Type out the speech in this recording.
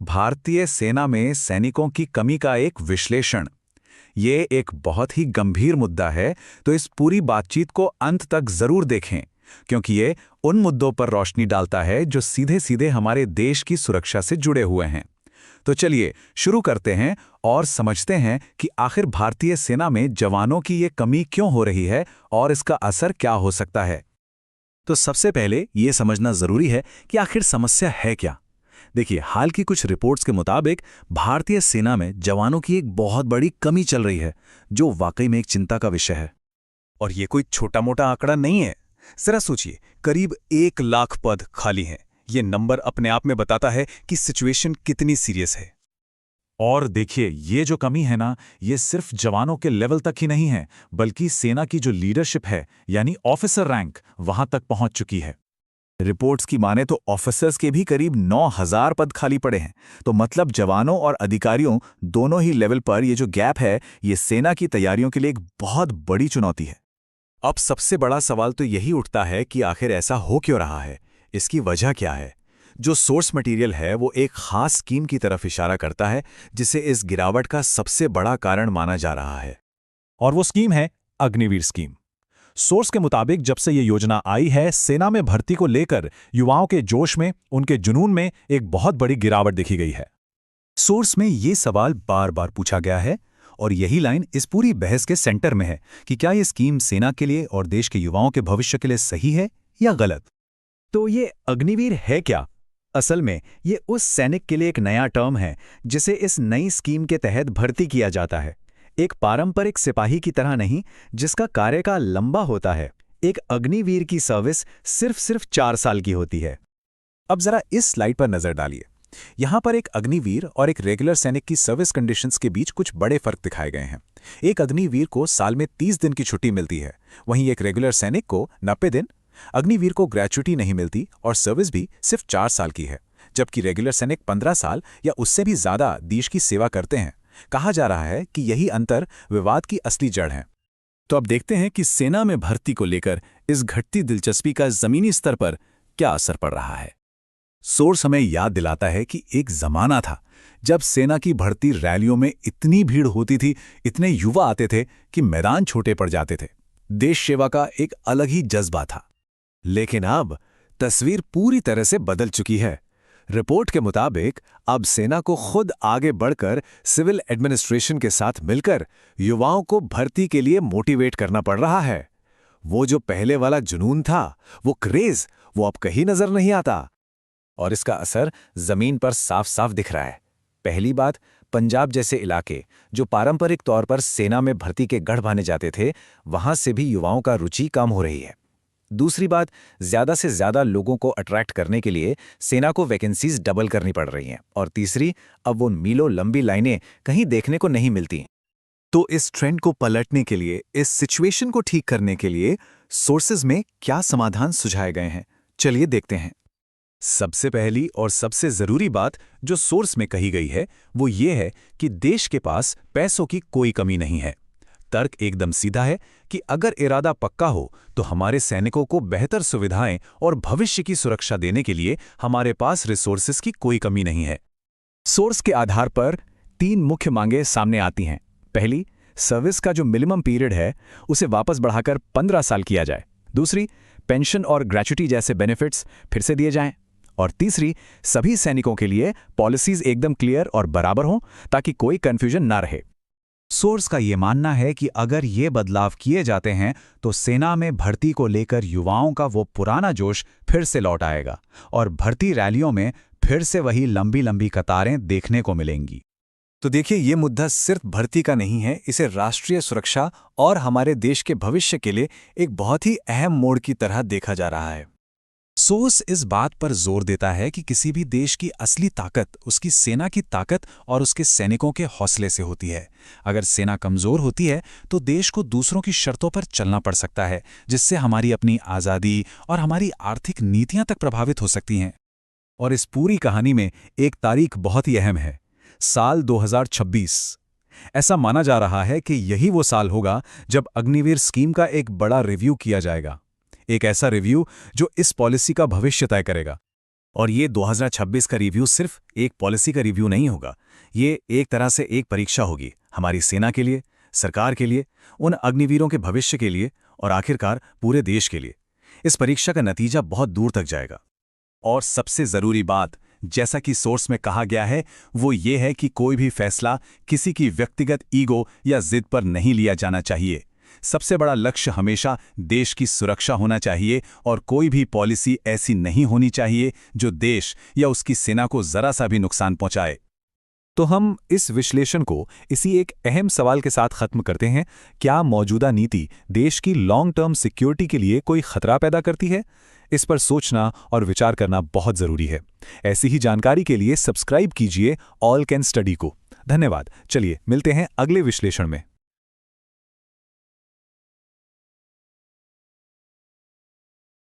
भारतीय सेना में सैनिकों की कमी का एक विश्लेषण। ये एक बहुत ही गंभीर मुद्दा है, तो इस पूरी बातचीत को अंत तक जरूर देखें, क्योंकि ये उन मुद्दों पर रोशनी डालता है जो सीधे सीधे हमारे देश की सुरक्षा से जुड़े हुए हैं। तो चलिए शुरू करते हैं और समझते हैं कि आखिर भारतीय सेना में जवानों की ये कमी क्यों हो रही है और इसका असर क्या हो सकता है। तो सबसे पहले ये समझना जरूरी है कि आखिर समस्या है क्या। देखिए, हाल की कुछ रिपोर्ट्स के मुताबिक भारतीय सेना में जवानों की एक बहुत बड़ी कमी चल रही है, जो वाकई में एक चिंता का विषय है। और ये कोई छोटा मोटा आंकड़ा नहीं है। जरा सोचिए, करीब 1 लाख पद खाली हैं। ये नंबर अपने आप में बताता है कि सिचुएशन कितनी सीरियस है। और देखिए, ये जो कमी है ना, ये सिर्फ जवानों के लेवल तक ही नहीं है, बल्कि सेना की जो लीडरशिप है, यानी ऑफिसर रैंक, वहां तक पहुंच चुकी है। रिपोर्ट्स की माने तो ऑफिसर्स के भी करीब 9,000 पद खाली पड़े हैं। तो मतलब जवानों और अधिकारियों दोनों ही लेवल पर ये जो गैप है, ये सेना की तैयारियों के लिए एक बहुत बड़ी चुनौती है। अब सबसे बड़ा सवाल तो यही उठता है कि आखिर ऐसा हो क्यों रहा है, इसकी वजह क्या है। जो सोर्स मटेरियल है वो एक खास स्कीम की तरफ इशारा करता है, जिसे इस गिरावट का सबसे बड़ा कारण माना जा रहा है। और वो स्कीम है अग्निवीर स्कीम। सोर्स के मुताबिक जब से ये योजना आई है, सेना में भर्ती को लेकर युवाओं के जोश में, उनके जुनून में एक बहुत बड़ी गिरावट देखी गई है। सोर्स में ये सवाल बार बार पूछा गया है और यही लाइन इस पूरी बहस के सेंटर में है कि क्या ये स्कीम सेना के लिए और देश के युवाओं के भविष्य के लिए सही है या गलत। तो ये अग्निवीर है क्या? असल में ये उस सैनिक के लिए एक नया टर्म है जिसे इस नई स्कीम के तहत भर्ती किया जाता है। एक पारंपरिक सिपाही की तरह नहीं, जिसका कार्यकाल लंबा होता है। एक अग्निवीर की सर्विस सिर्फ 4 साल की होती है। अब जरा इस स्लाइड पर नजर डालिए। यहां पर एक अग्निवीर और एक रेगुलर सैनिक की सर्विस कंडीशंस के बीच कुछ बड़े फर्क दिखाए गए हैं। एक अग्निवीर को साल में 30 दिन की छुट्टी मिलती है, वहीं एक रेगुलर सैनिक को 90 दिन। अग्निवीर को ग्रेच्युटी नहीं मिलती और सर्विस भी सिर्फ 4 साल की है, जबकि रेगुलर सैनिक 15 साल या उससे भी ज्यादा देश की सेवा करते हैं। कहा जा रहा है कि यही अंतर विवाद की असली जड़ है। तो अब देखते हैं कि सेना में भर्ती को लेकर इस घटती दिलचस्पी का जमीनी स्तर पर क्या असर पड़ रहा है। सोर्स हमें याद दिलाता है कि एक जमाना था जब सेना की भर्ती रैलियों में इतनी भीड़ होती थी, इतने युवा आते थे कि मैदान छोटे पड़ जाते थे। देश सेवा का एक अलग ही जज्बा था। लेकिन अब तस्वीर पूरी तरह से बदल चुकी है। रिपोर्ट के मुताबिक अब सेना को खुद आगे बढ़कर सिविल एडमिनिस्ट्रेशन के साथ मिलकर युवाओं को भर्ती के लिए मोटिवेट करना पड़ रहा है। वो जो पहले वाला जुनून था, वो क्रेज, वो अब कहीं नजर नहीं आता। और इसका असर जमीन पर साफ साफ दिख रहा है। पहली बात, पंजाब जैसे इलाके जो पारंपरिक तौर पर सेना में भर्ती के गढ़ माने जाते थे, वहां से भी युवाओं का रुचि कम हो रही है। दूसरी बात, ज्यादा से ज्यादा लोगों को अट्रैक्ट करने के लिए सेना को वैकेंसीज डबल करनी पड़ रही हैं। और तीसरी, अब वो मीलों लंबी लाइनें कहीं देखने को नहीं मिलती। तो इस ट्रेंड को पलटने के लिए, इस सिचुएशन को ठीक करने के लिए सोर्सेज में क्या समाधान सुझाए गए हैं, चलिए देखते हैं। सबसे पहली और सबसे जरूरी बात जो सोर्स में कही गई है, वो ये है कि देश के पास पैसों की कोई कमी नहीं है। तर्क एकदम सीधा है कि अगर इरादा पक्का हो तो हमारे सैनिकों को बेहतर सुविधाएं और भविष्य की सुरक्षा देने के लिए हमारे पास रिसोर्सेज की कोई कमी नहीं है। सोर्स के आधार पर 3 मुख्य मांगें सामने आती हैं। पहली, सर्विस का जो मिनिमम पीरियड है उसे वापस बढ़ाकर 15 साल किया जाए। दूसरी, पेंशन और ग्रेच्युटी जैसे बेनिफिट्स फिर से दिए जाएं। और तीसरी, सभी सैनिकों के लिए पॉलिसीज एकदम क्लियर और बराबर हों ताकि कोई कंफ्यूजन ना रहे। सोर्स का ये मानना है कि अगर ये बदलाव किए जाते हैं तो सेना में भर्ती को लेकर युवाओं का वो पुराना जोश फिर से लौट आएगा और भर्ती रैलियों में फिर से वही लंबी लंबी कतारें देखने को मिलेंगी। तो देखिए, ये मुद्दा सिर्फ भर्ती का नहीं है, इसे राष्ट्रीय सुरक्षा और हमारे देश के भविष्य के लिए एक बहुत ही अहम मोड़ की तरह देखा जा रहा है। सोर्स इस बात पर जोर देता है कि किसी भी देश की असली ताकत उसकी सेना की ताकत और उसके सैनिकों के हौसले से होती है। अगर सेना कमजोर होती है तो देश को दूसरों की शर्तों पर चलना पड़ सकता है, जिससे हमारी अपनी आज़ादी और हमारी आर्थिक नीतियां तक प्रभावित हो सकती हैं। और इस पूरी कहानी में एक तारीख बहुत ही अहम है, साल 2026। ऐसा माना जा रहा है कि यही वो साल होगा जब अग्निवीर स्कीम का एक बड़ा रिव्यू किया जाएगा। एक ऐसा रिव्यू जो इस पॉलिसी का भविष्य तय करेगा। और ये 2026 का रिव्यू सिर्फ एक पॉलिसी का रिव्यू नहीं होगा, ये एक तरह से एक परीक्षा होगी हमारी सेना के लिए, सरकार के लिए, उन अग्निवीरों के भविष्य के लिए और आखिरकार पूरे देश के लिए। इस परीक्षा का नतीजा बहुत दूर तक जाएगा। और सबसे जरूरी बात, जैसा कि सोर्स में कहा गया है, वो ये है कि कोई भी फैसला किसी की व्यक्तिगत ईगो या जिद पर नहीं लिया जाना चाहिए। सबसे बड़ा लक्ष्य हमेशा देश की सुरक्षा होना चाहिए और कोई भी पॉलिसी ऐसी नहीं होनी चाहिए जो देश या उसकी सेना को जरा सा भी नुकसान पहुंचाए। तो हम इस विश्लेषण को इसी एक अहम सवाल के साथ खत्म करते हैं, क्या मौजूदा नीति देश की लॉन्ग टर्म सिक्योरिटी के लिए कोई खतरा पैदा करती है? इस पर सोचना और विचार करना बहुत जरूरी है। ऐसी ही जानकारी के लिए सब्सक्राइब कीजिए ऑल कैन स्टडी को। धन्यवाद। चलिए मिलते हैं अगले विश्लेषण में।